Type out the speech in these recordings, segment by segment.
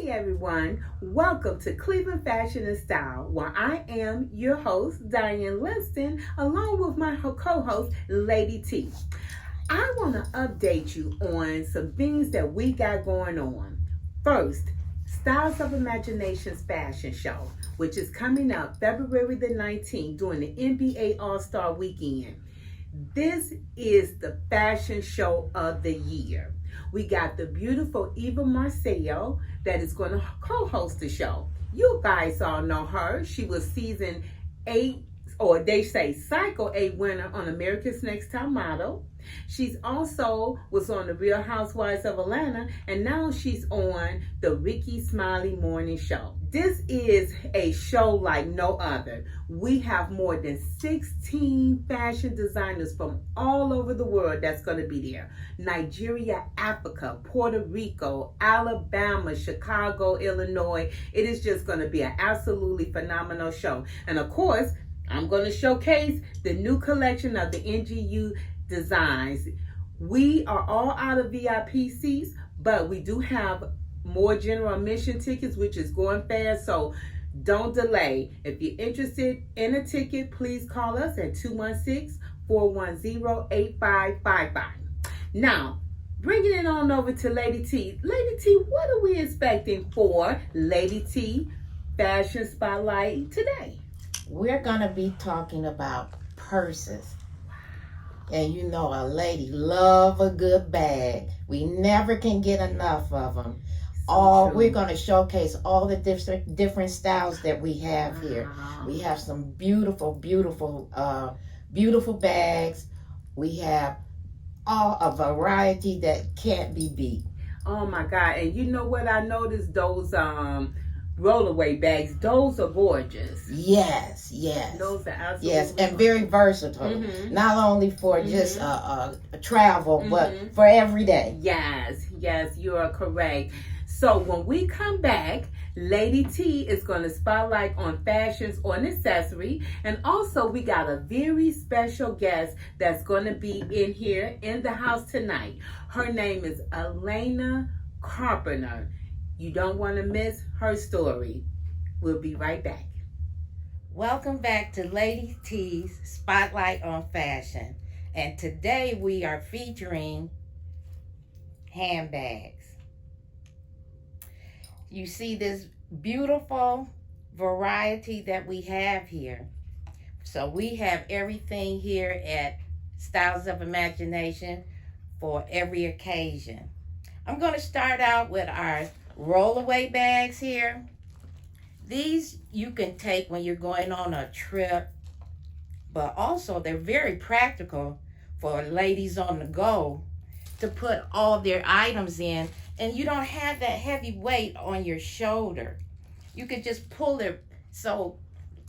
Everyone, welcome to Cleveland Fashion and Style, where I am your host, Diane Linston, along with my co-host, Lady T. I want to update you on some things that we got going on. First, Styles of Imagination's fashion show, which is coming up February the 19th during the NBA All-Star Weekend. This is the fashion show of the year. We got the beautiful Eva Marcelo that is going to co-host the show. You guys all know her. She was season 8, or they say cycle 8 winner on America's Next Top Model. She's also was on the Real Housewives of Atlanta, and now she's on the Ricky Smiley Morning Show. This is a show like no other. We have more than 16 fashion designers from all over the world that's going to be there. Nigeria, Africa, Puerto Rico, Alabama, Chicago, Illinois. It is just going to be an absolutely phenomenal show. And of course, I'm going to showcase the new collection of the NGU designs. We are all out of VIP seats, but we do have more general admission tickets, which is going fast, so don't delay. If you're interested in a ticket, please call us at 216-410-8555. Now, bringing it on over to Lady T. Lady T, what are we expecting for Lady T Fashion Spotlight today? We're going to be talking about purses. And you know, a lady love a good bag. We never can get enough of them. We're going to showcase all the different styles that we have here. We have some beautiful bags. We have a variety that can't be beat. Oh my God. And you know what I noticed? Those rollaway bags, those are gorgeous. Yes. Those are absolutely yes, and very versatile. Mm-hmm. Not only for just travel, Mm-hmm. but for every day. Yes, you are correct. So when we come back, Lady T is going to spotlight on fashions or accessory. And also we got a very special guest that's going to be in here in the house tonight. Her name is Aliana Carpenter. You don't want to miss her story. We'll be right back. Welcome back to Lady T's Spotlight on Fashion. And today we are featuring handbags. You see this beautiful variety that we have here. So we have everything here at Styles of Imagination for every occasion. I'm going to start out with our rollaway bags here. These you can take when you're going on a trip, but also they're very practical for ladies on the go to put all their items in, and you don't have that heavy weight on your shoulder. You could just pull it so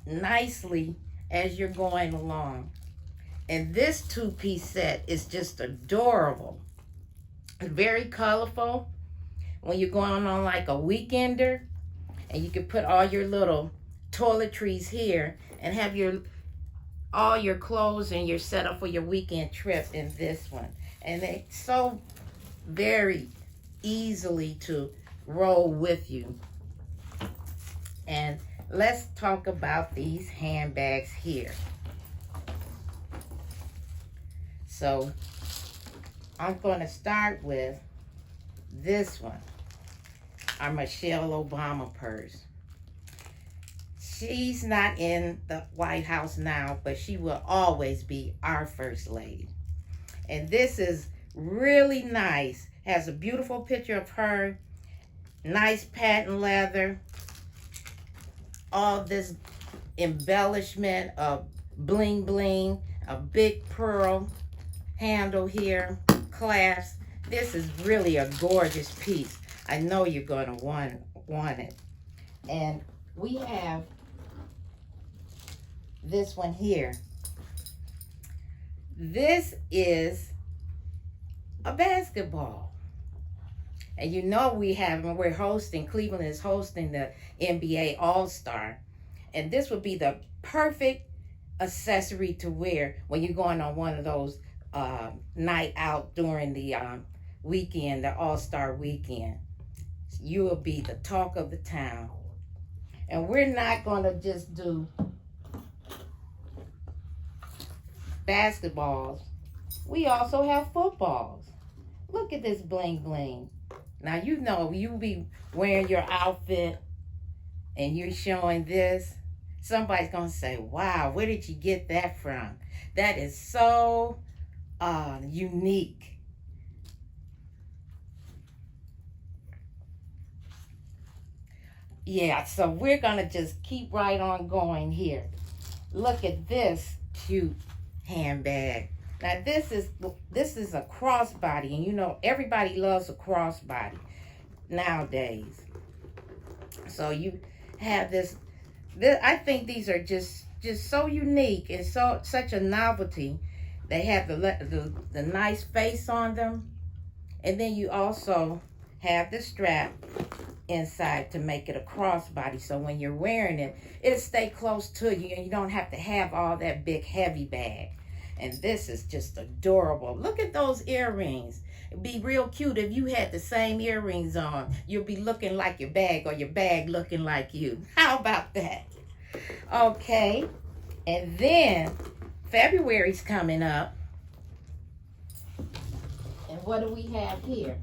nicely as you're going along. And this two-piece set is just adorable. It's very colorful. When you're going on like a weekender, and you can put all your little toiletries here and have all your clothes and your setup for your weekend trip in this one. And they're so very easily to roll with you. And let's talk about these handbags here. So I'm going to start with this one, our Michelle Obama purse. She's not in the White House now, but she will always be our First Lady. And this is really nice. Has a beautiful picture of her. Nice patent leather. All this embellishment of bling bling. A big pearl handle here. Clasp. This is really a gorgeous piece. I know you're going to want it. And we have this one here. This is a basketball. And you know we're hosting, Cleveland is hosting the NBA All-Star. And this would be the perfect accessory to wear when you're going on one of those night out during the weekend, the All-Star weekend. You will be the talk of the town. And we're not going to just do basketballs. We also have footballs. Look at this bling bling. Now you know you be wearing your outfit and you're showing this. Somebody's going to say, wow, where did you get that from? That is so unique. Yeah, so we're going to just keep right on going here. Look at this cute handbag. Now this is a crossbody, and you know everybody loves a crossbody nowadays. So you have this I think these are just so unique and such a novelty. They have the nice face on them, and then you also have the strap inside to make it a crossbody, so when you're wearing it, it'll stay close to you and you don't have to have all that big heavy bag. And this is just adorable. Look at those earrings. It'd be real cute if you had the same earrings on. You'll be looking like your bag, or your bag looking like you. How about that? Okay, and then February's coming up, and what do we have here?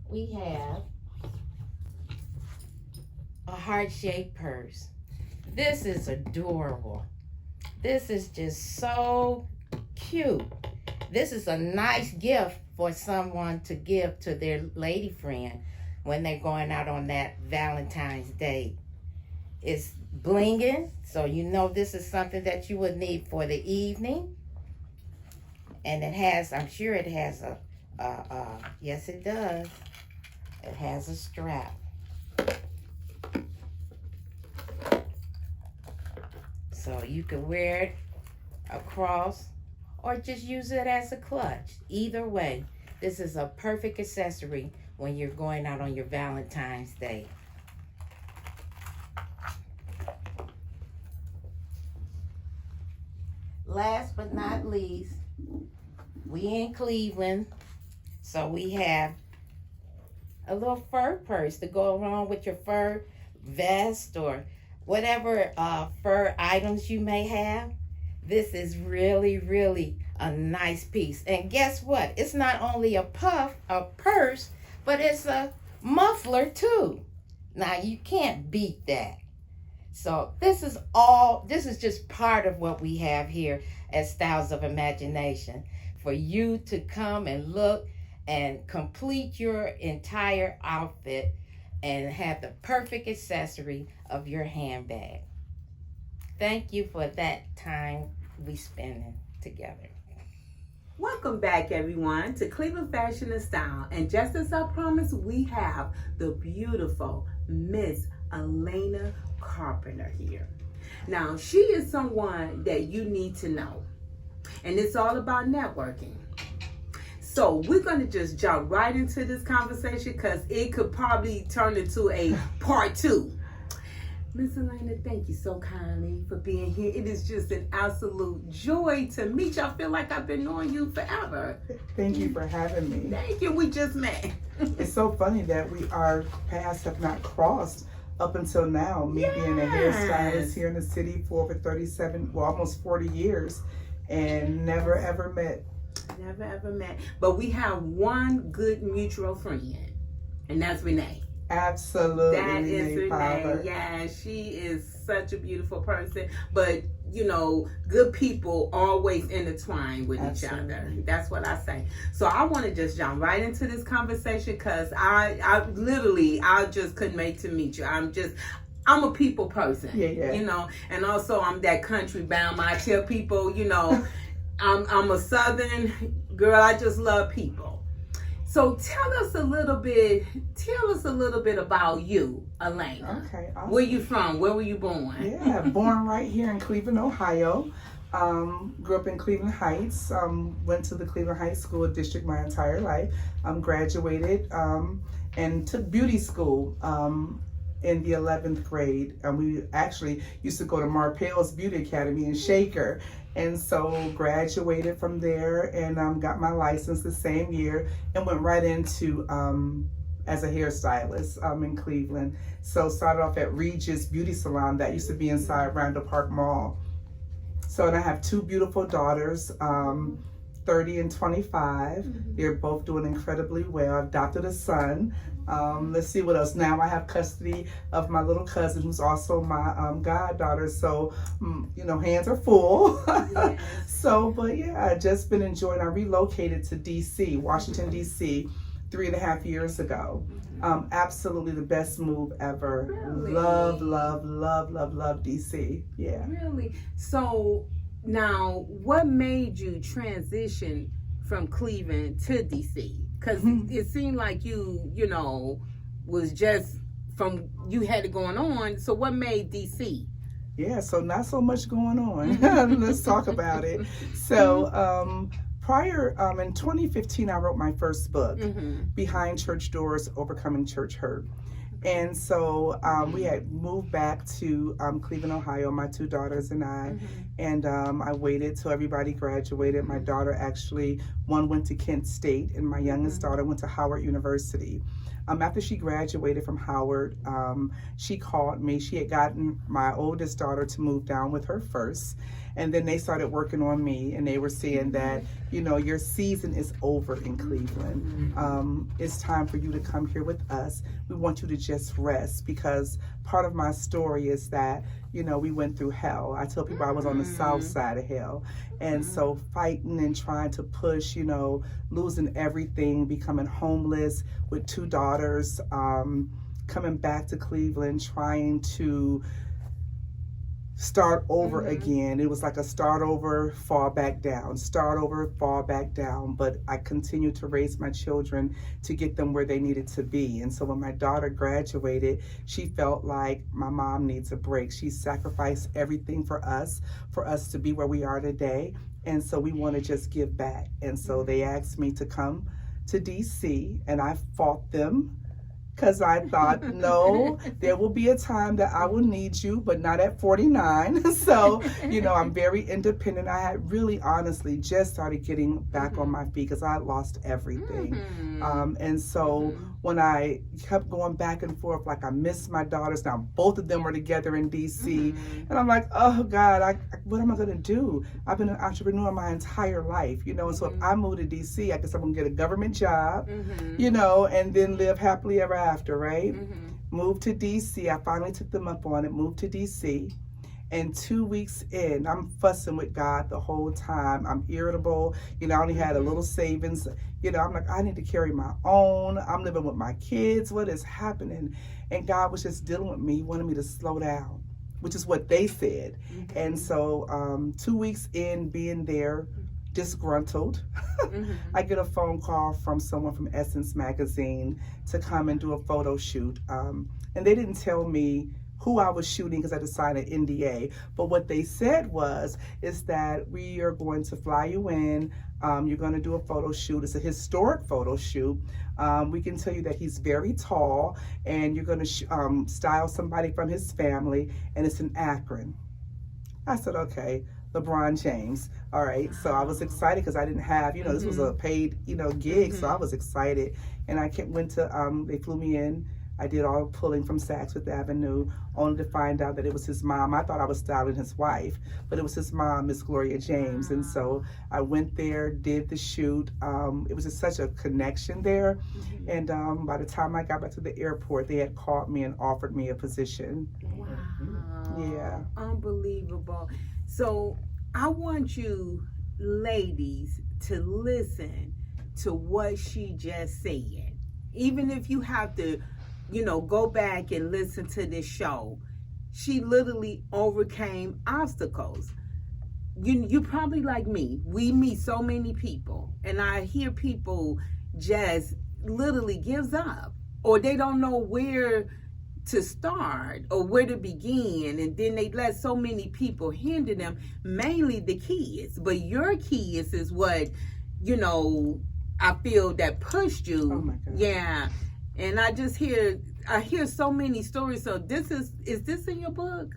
We have a heart-shaped purse. This is adorable. This is just so cute. This is a nice gift for someone to give to their lady friend when they're going out on that Valentine's Day. It's blinging, so you know this is something that you would need for the evening. And it has, I'm sure it has yes it does. It has a strap. So you can wear it across or just use it as a clutch. Either way, this is a perfect accessory when you're going out on your Valentine's Day. Last but not least, we in Cleveland, so we have a little fur purse to go along with your fur vest or whatever fur items you may have. This is really, really a nice piece. And guess what? It's not only a purse, but it's a muffler too. Now you can't beat that. So this is just part of what we have here at Styles of Imagination, for you to come and look and complete your entire outfit and have the perfect accessory of your handbag. Thank you for that time we spending together. Welcome back, everyone, to Cleveland Fashion and Style. And just as I promised, we have the beautiful Miss Aliana Carpenter here. Now, she is someone that you need to know, and it's all about networking. So we're going to just jump right into this conversation because it could probably turn into a part 2. Miss Aliana, thank you so kindly for being here. It is just an absolute joy to meet you. I feel like I've been knowing you forever. Thank you for having me. Thank you. We just met. It's so funny that our paths have not crossed up until now. Me being a hairstylist here in the city for over 37, well, almost 40 years, and never ever met. Never ever met. But we have one good mutual friend, and that's Renee. Absolutely. That is Renee her Fowler. name. Yeah, she is such a beautiful person. But you know, good people always intertwine with each other. Absolutely. That's what I say. So I want to just jump right into this conversation because I just couldn't wait to meet you. I'm a people person. Yeah. You know, and also I'm that country bound. I tell people, you know, I'm a Southern girl. I just love people. So tell us a little bit about you, Aliana. Okay, awesome. Where you from? Where were you born? Yeah, born right here in Cleveland, Ohio. Grew up in Cleveland Heights. Went to the Cleveland Heights School District my entire life. Graduated and took beauty school in the 11th grade. We actually used to go to Marpell's Beauty Academy in Shaker. And so graduated from there and got my license the same year and went right into as a hairstylist in Cleveland. So started off at Regis Beauty Salon that used to be inside Randall Park Mall. So and I have two beautiful daughters, 30 and 25. They're both doing incredibly well. I've adopted a son. Let's see what else. Now I have custody of my little cousin who's also my goddaughter. So, you know, hands are full. Yes. So, but yeah, I've just been enjoying. I relocated to DC, Washington, DC, 3.5 years ago. Absolutely the best move ever. Really? Love DC. Yeah. Really? So now, what made you transition from Cleveland to DC? Because it seemed like you know, was just from, you had it going on. So what made DC? Yeah, so not so much going on. Let's talk about it. So prior, in 2015, I wrote my first book, Behind Church Doors, Overcoming Church Hurt. And so we had moved back to Cleveland, Ohio, my two daughters and I. And I waited till everybody graduated. My daughter actually, one went to Kent State, and my youngest daughter went to Howard University. After she graduated from Howard, she called me. She had gotten my oldest daughter to move down with her first. And then they started working on me, and they were saying that, you know, your season is over in Cleveland. It's time for you to come here with us. We want you to just rest, because part of my story is that, you know, we went through hell. I tell people I was on the south side of hell. And so fighting and trying to push, you know, losing everything, becoming homeless with two daughters, coming back to Cleveland, trying to start over again. It was like a start over, fall back down, start over, fall back down. But I continued to raise my children to get them where they needed to be. And so when my daughter graduated, she felt like my mom needs a break. She sacrificed everything for us to be where we are today. And so we want to just give back. And so they asked me to come to DC, and I fought them. Because I thought, no, there will be a time that I will need you, but not at 49. So, you know, I'm very independent. I had really honestly just started getting back on my feet because I had lost everything. And so when I kept going back and forth, like I missed my daughters. Now both of them were together in DC. And I'm like, oh God, what am I going to do? I've been an entrepreneur my entire life, you know, and so if I move to DC, I guess I'm going to get a government job, you know, and then live happily ever after, right? Moved to DC. I finally took them up on it, moved to DC. And 2 weeks in, I'm fussing with God the whole time. I'm irritable. You know, I only had a little savings. You know, I'm like, I need to carry my own. I'm living with my kids. What is happening? And God was just dealing with me. He wanted me to slow down, which is what they said. And so 2 weeks in being there, disgruntled, I get a phone call from someone from Essence Magazine to come and do a photo shoot. And they didn't tell me who I was shooting because I had to sign an NDA. But what they said is that we are going to fly you in. You're going to do a photo shoot. It's a historic photo shoot. We can tell you that he's very tall, and you're going to style somebody from his family, and it's in Akron. I said, okay. LeBron James. All right. So I was excited because I didn't have, you know, this was a paid, you know, gig. So I was excited. And I went to, they flew me in I did all pulling from Saks Fifth Avenue, only to find out that it was his mom. I thought I was styling his wife, but it was his mom, Miss Gloria James. And so I went there, did the shoot. It was just such a connection there. And by the time I got back to the airport, they had called me and offered me a position. Wow. Yeah. Unbelievable. So I want you ladies to listen to what she just said. Even if you have to, go back and listen to this show, she literally overcame obstacles. You probably like me. We meet so many people, and I hear people just literally gives up, or they don't know where to start or where to begin, and then they let so many people hinder them, mainly the kids. But your kids is what, I feel that pushed you. Oh my God. Yeah. And I hear so many stories. So is this in your book?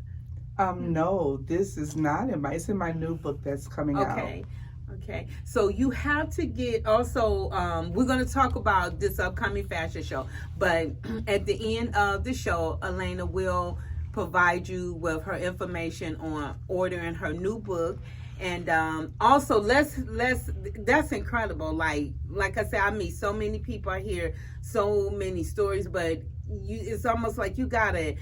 No, this is not it's in my new book that's coming out. Okay. So you have to get also, we're going to talk about this upcoming fashion show, but at the end of the show, Aliana will provide you with her information on ordering her new book. And also that's incredible. Like I said, I meet so many people. I hear so many stories, but it's almost like you gotta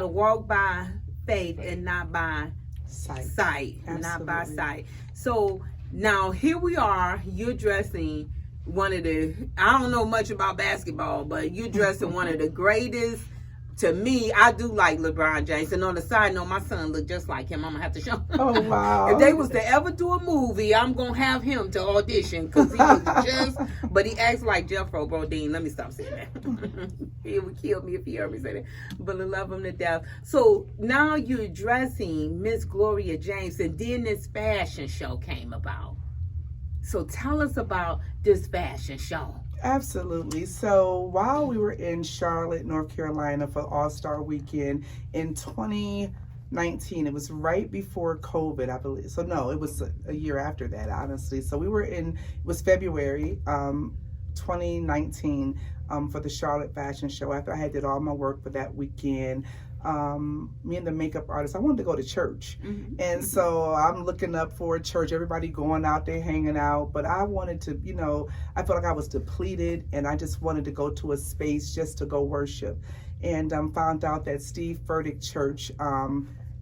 walk by faith and not by sight. Not by sight. So now here we are. You're dressing one of the, I don't know much about basketball, but you're dressing one of the greatest. To me, I do like LeBron James. And on the side note, my son looked just like him. I'm going to have to show him. Oh, wow. If they was to ever do a movie, I'm going to have him to audition because he looks but he acts like Jeffro Bodine. Let me stop saying that. He would kill me if he heard me say that. But I love him to death. So now you're dressing Miss Gloria James, and then this fashion show came about. So tell us about this fashion show. Absolutely. So while we were in Charlotte, North Carolina for All-Star Weekend in 2019, it was right before COVID, I believe. So no, it was a year after that, honestly. So it was February 2019 for the Charlotte Fashion Show. After I had did all my work for that weekend, me and the makeup artist, I wanted to go to church. And so I'm looking up for a church, everybody going out there hanging out, but I wanted to, I felt like I was depleted, and I just wanted to go to a space just to go worship. And found out that Steve Furtick Church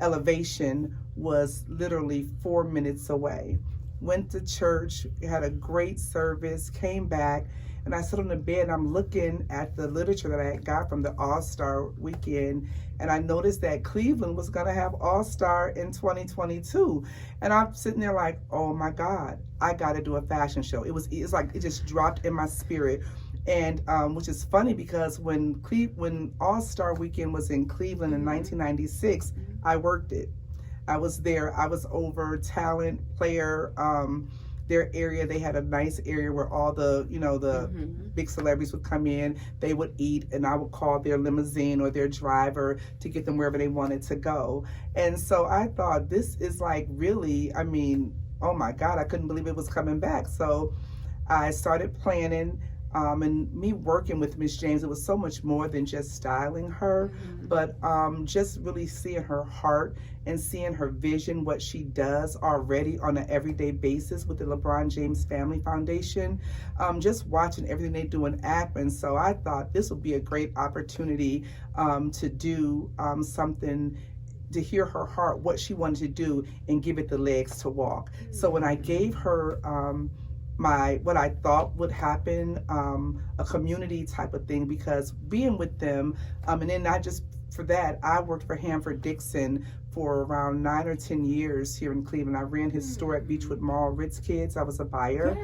Elevation was literally 4 minutes away. Went to church, had a great service, came back, and I sat on the bed and I'm looking at the literature that I had got from the All-Star Weekend, and I noticed that Cleveland was gonna have All-Star in 2022. And I'm sitting there like, oh my God, I gotta do a fashion show. It's like it just dropped in my spirit. And which is funny because when All-Star Weekend was in Cleveland in 1996, I worked it. I was there. I was over talent, player, their area. They had a nice area where all the, the big celebrities would come in, they would eat, and I would call their limousine or their driver to get them wherever they wanted to go. And so I thought, this is like really, oh my God, I couldn't believe it was coming back. So I started planning. And me working with Miss James, it was so much more than just styling her, but just really seeing her heart and seeing her vision, what she does already on an everyday basis with the LeBron James Family Foundation, just watching everything they do in Akron. So I thought this would be a great opportunity to do something, to hear her heart, what she wanted to do, and give it the legs to walk. So when I gave her what I thought would happen, a community type of thing, because being with them, and then not just for that, I worked for Hanford Dixon for around 9 or 10 years here in Cleveland. I ran his store at Beechwood Mall, Ritz Kids. I was a buyer.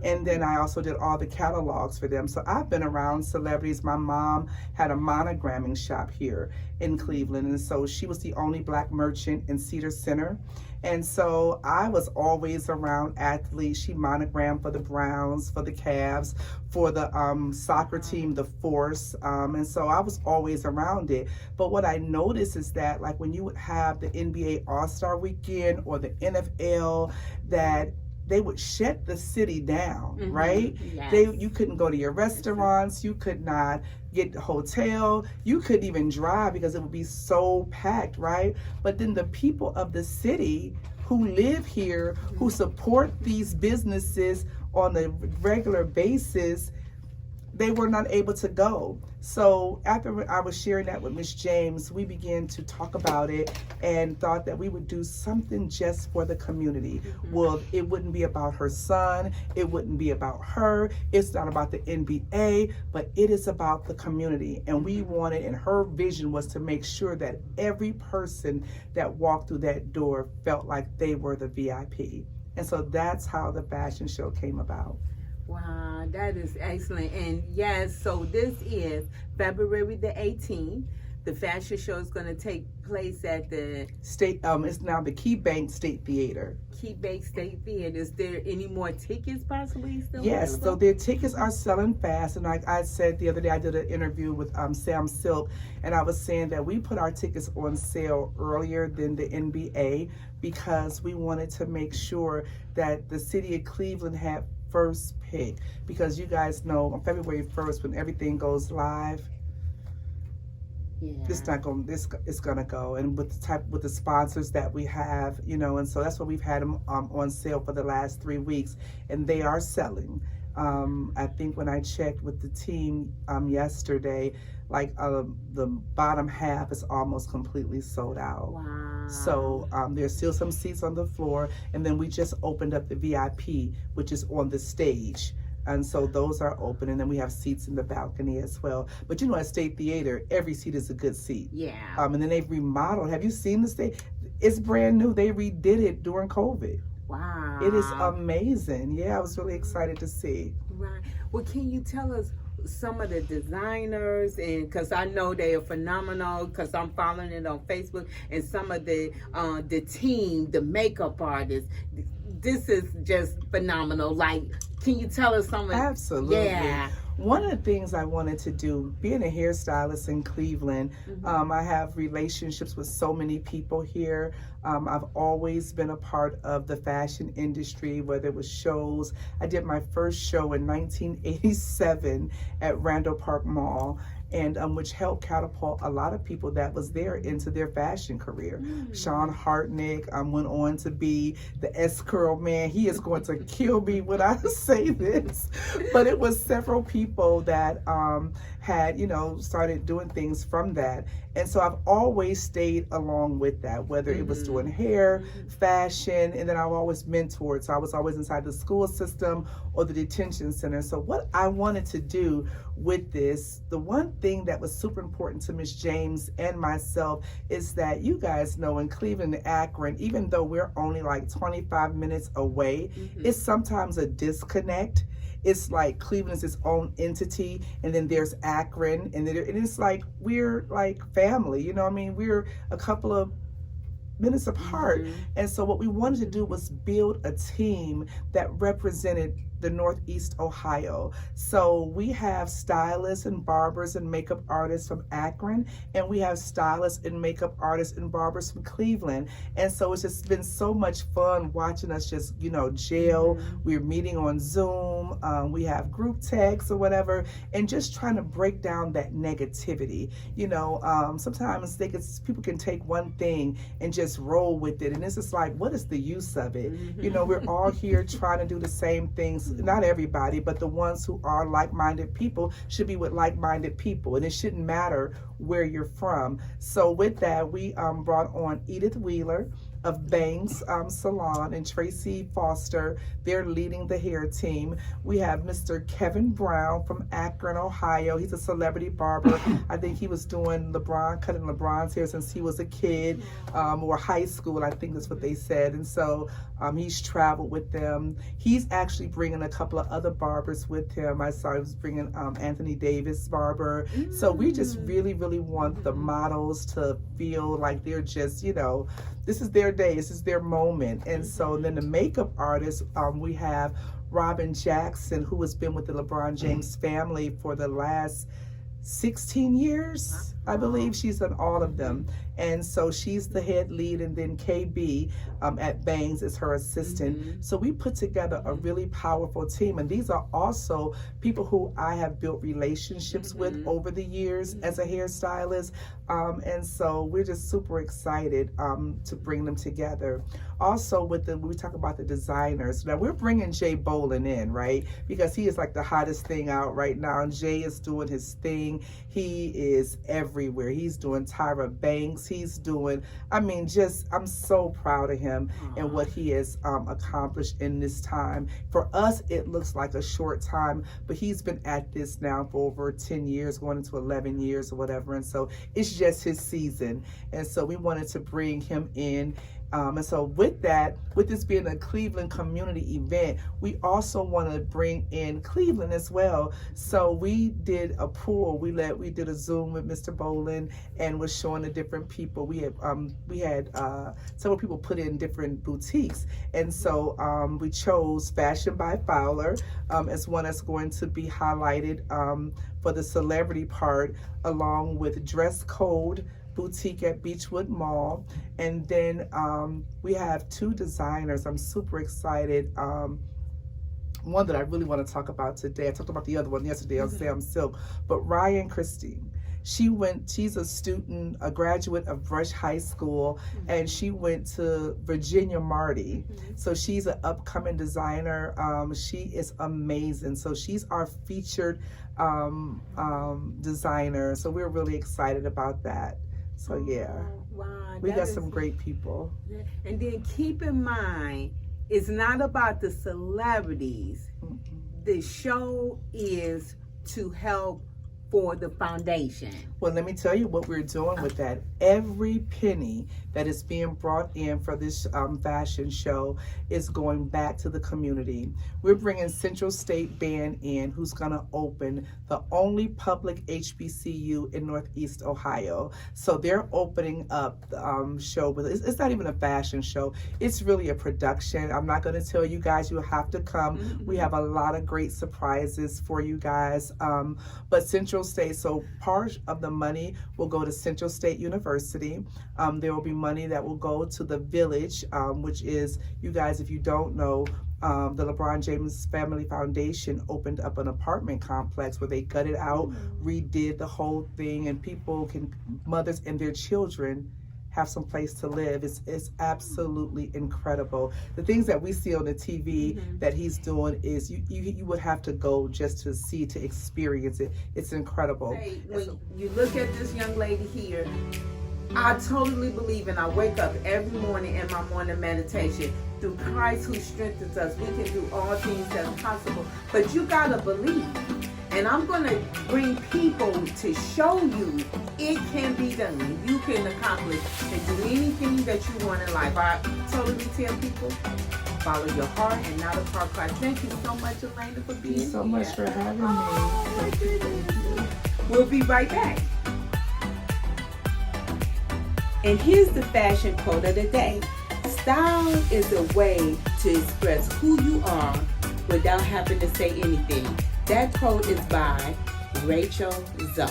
And then I also did all the catalogs for them. So I've been around celebrities. My mom had a monogramming shop here in Cleveland. And so she was the only Black merchant in Cedar Center. And so I was always around athletes. She monogrammed for the Browns, for the Cavs, for the soccer team, the Force. And so I was always around it. But what I noticed is that, like, when you would have the NBA All-Star Weekend or the NFL, that they would shut the city down, right? Yes. You couldn't go to your restaurants, you could not get the hotel. You couldn't even drive because it would be so packed, right? But then the people of the city who live here, who support these businesses on a regular basis, they were not able to go. So after I was sharing that with Miss James, we began to talk about it and thought that we would do something just for the community. Well, it wouldn't be about her son. It wouldn't be about her. It's not about the NBA, but it is about the community. And we wanted, and her vision was to make sure that every person that walked through that door felt like they were the VIP. And so that's how the fashion show came about. Wow, that is excellent. And yes, so this is February the 18th. The fashion show is going to take place at the State, it's now the Key Bank State Theater. Key Bank State Theater. Is there any more tickets possibly still Yes, available? so their tickets are selling fast. And like I said the other day, I did an interview with Sam Silk, and I was saying that we put our tickets on sale earlier than the NBA because we wanted to make sure that the city of Cleveland had first pick, because you guys know on February 1st when everything goes live, it's gonna go, and with the sponsors that we have, and so that's what we've had them on sale for the last 3 weeks, and they are selling. I think when I checked with the team yesterday, like the bottom half is almost completely sold out. Wow. So there's still some seats on the floor, and then we just opened up the VIP, which is on the stage. And so those are open, and then we have seats in the balcony as well. But at State Theater, every seat is a good seat. Yeah. And then they've remodeled. Have you seen the stage? It's brand new. They redid it during COVID. Wow. It is amazing. Yeah, I was really excited to see. Right. Well, can you tell us some of the designers, and because I know they are phenomenal, because I'm following it on Facebook, and some of the team, the makeup artists, this is just phenomenal. Like, can you tell us some of Absolutely. Yeah. One of the things I wanted to do, being a hairstylist in Cleveland, I have relationships with so many people here. I've always been a part of the fashion industry, whether it was shows. I did my first show in 1987 at Randall Park Mall, and which helped catapult a lot of people that was there into their fashion career. Sean Hartnick went on to be the S-Curl man. He is going to kill me when I say this, but it was several people that had, started doing things from that. And so I've always stayed along with that, whether it was doing hair, fashion, and then I've always mentored. So I was always inside the school system or the detention center. So what I wanted to do with this, the one thing that was super important to Miss James and myself is that you guys know in Cleveland and Akron, even though we're only like 25 minutes away, it's sometimes a disconnect. It's like Cleveland is its own entity, and then there's Akron, and it's like we're like family, we're a couple of minutes apart. And so what we wanted to do was build a team that represented the Northeast Ohio. So we have stylists and barbers and makeup artists from Akron, and we have stylists and makeup artists and barbers from Cleveland. And so it's just been so much fun watching us just, gel. We're meeting on Zoom. We have group texts or whatever, and just trying to break down that negativity. Sometimes people can take one thing and just roll with it. And it's just like, what is the use of it? We're all here trying to do the same things. Not everybody, but the ones who are like-minded people should be with like-minded people, and it shouldn't matter where you're from. So with that, we brought on Edith Wheeler of Bangs Salon and Tracy Foster. They're leading the hair team. We have Mr. Kevin Brown from Akron, Ohio. He's a celebrity barber. I think he was doing cutting LeBron's hair since he was a kid, or high school, I think that's what they said. And so he's traveled with them. He's actually bringing a couple of other barbers with him. I saw he was bringing Anthony Davis barber. So we just really, really want the models to feel like they're just, this is their day, this is their moment. And so then the makeup artists, we have Robin Jackson, who has been with the LeBron James family for the last 16 years. I believe she's on all of them. And so she's the head lead, and then KB at Bangs is her assistant. So we put together a really powerful team. And these are also people who I have built relationships with over the years as a hairstylist. And so we're just super excited to bring them together. Also, we talk about the designers. Now we're bringing Jay Bolin in, right? Because he is like the hottest thing out right now. And Jay is doing his thing. He is everywhere. He's doing Tyra Banks. He's doing, I'm so proud of him and what he has accomplished in this time. For us, it looks like a short time, but he's been at this now for over 10 years, going into 11 years or whatever. And so it's just his season. And so we wanted to bring him in. And so with this being a Cleveland community event, we also want to bring in Cleveland as well. So we did a pool. We did a Zoom with Mr. Bolin and was showing the different people. We had several people put in different boutiques, and so we chose Fashion by Fowler as one that's going to be highlighted for the celebrity part, along with Dress Code Boutique at Beechwood Mall. And then we have 2 designers. I'm super excited. One that I really want to talk about today, I talked about the other one yesterday on Sam Silk, but Ryan Christine. She's a student, a graduate of Brush High School, and she went to Virginia Marty. So she's an upcoming designer. She is amazing. So she's our featured designer. So we're really excited about that. So yeah, wow, we got some great people. And then keep in mind, it's not about the celebrities. The show is to help for the foundation. Well, let me tell you what we're doing with that. Every penny that is being brought in for this fashion show is going back to the community. We're bringing Central State Band in, who's going to open the only public HBCU in Northeast Ohio. So they're opening up the show with, it's not even a fashion show. It's really a production. I'm not going to tell you guys, you have to come. We have a lot of great surprises for you guys. But Central State, so part of the money will go to Central State University. There will be money that will go to the Village, which is, you guys, if you don't know, the LeBron James Family Foundation opened up an apartment complex where they gutted out, redid the whole thing, and mothers and their children have some place to live. It's absolutely incredible. The things that we see on the TV that he's doing is you would have to go just to see, to experience it. It's incredible. Hey, when you look at this young lady here, I totally believe, and I wake up every morning in my morning meditation, through Christ who strengthens us, we can do all things that's possible. But you gotta believe. And I'm going to bring people to show you it can be done. You can accomplish and do anything that you want in life. I totally tell people, follow your heart and not a car crash. Thank you so much, Elena, for being here. Thank you so much for having me. We'll be right back. And here's the fashion quote of the day. Style is a way to express who you are without having to say anything. That quote is by Rachel Zoe.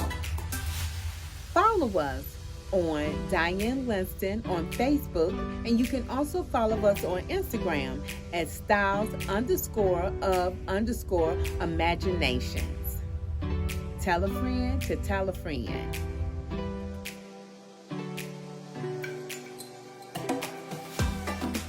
Follow us on Diane Linston on Facebook, and you can also follow us on Instagram at styles_of_imaginations. Tell a friend to tell a friend.